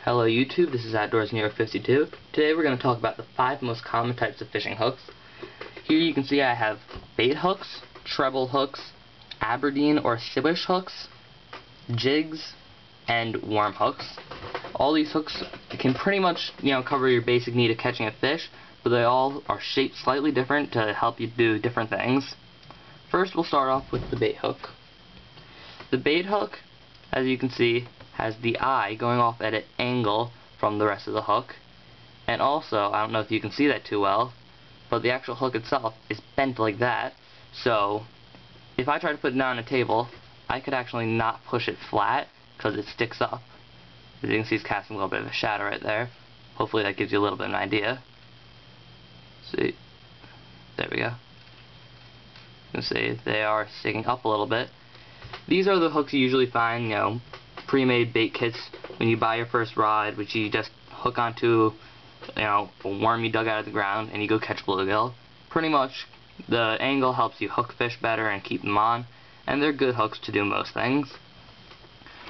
Hello YouTube, this is Outdoors New York 52. Today we're going to talk about the 5 most common types of fishing hooks. Here you can see I have bait hooks, treble hooks, Aberdeen or Siwish hooks, jigs, and worm hooks. All these hooks can pretty much cover your basic need of catching a fish, but they all are shaped slightly different to help you do different things. First we'll start off with the bait hook. The bait hook, as you can see, has the eye going off at an angle from the rest of the hook, and also, I don't know if you can see that too well, but the actual hook itself is bent like that, so if I try to put it down on a table, I could actually not push it flat because it sticks up. As you can see, it's casting a little bit of a shadow right there. Hopefully that gives you a little bit of an idea. See, there we go. You can see they are sticking up a little bit. These are the hooks you usually find, pre-made bait kits when you buy your first rod, which you just hook onto a worm you dug out of the ground and you go catch bluegill. Pretty much the angle helps you hook fish better and keep them on, and they're good hooks to do most things.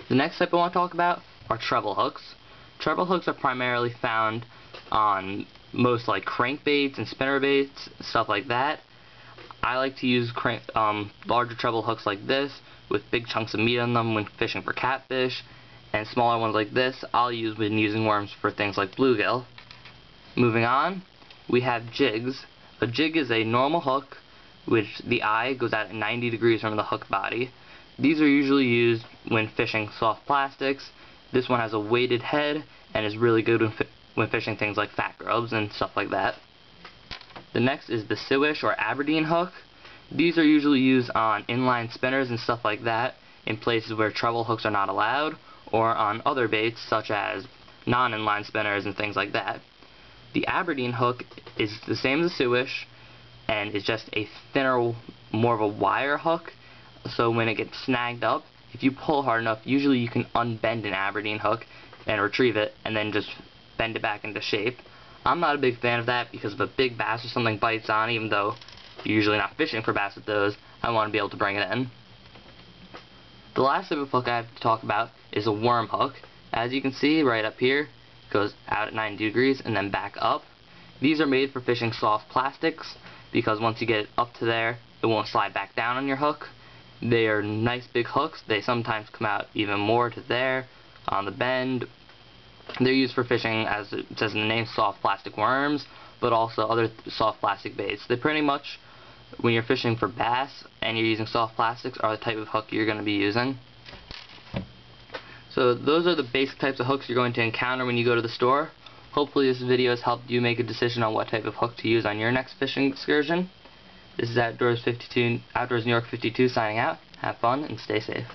The next type I want to talk about are treble hooks. Treble hooks are primarily found on most crankbaits and spinnerbaits, stuff like that. I like to use larger treble hooks like this with big chunks of meat on them when fishing for catfish, and smaller ones like this I'll use when using worms for things like bluegill. Moving on, we have jigs. A jig is a normal hook which the eye goes out at 90 degrees from the hook body. These are usually used when fishing soft plastics. This one has a weighted head and is really good when fishing things like fat grubs and stuff like that. The next is the Siwish or Aberdeen hook. These are usually used on inline spinners and stuff like that in places where treble hooks are not allowed, or on other baits such as non-inline spinners and things like that. The Aberdeen hook is the same as the Siwish and is just a thinner, more of a wire hook, so when it gets snagged up, if you pull hard enough, usually you can unbend an Aberdeen hook and retrieve it and then just bend it back into shape. I'm not a big fan of that because if a big bass or something bites on, even though you're usually not fishing for bass with those, I want to be able to bring it in. The last type of hook I have to talk about is a worm hook. As you can see right up here, it goes out at 90 degrees and then back up. These are made for fishing soft plastics because once you get it up to there, it won't slide back down on your hook. They are nice big hooks. They sometimes come out even more to there on the bend. They're used for fishing, as it says in the name, soft plastic worms, but also other soft plastic baits. They pretty much, when you're fishing for bass and you're using soft plastics, are the type of hook you're going to be using. So those are the basic types of hooks you're going to encounter when you go to the store. Hopefully this video has helped you make a decision on what type of hook to use on your next fishing excursion. This is Outdoors New York 52 signing out. Have fun and stay safe.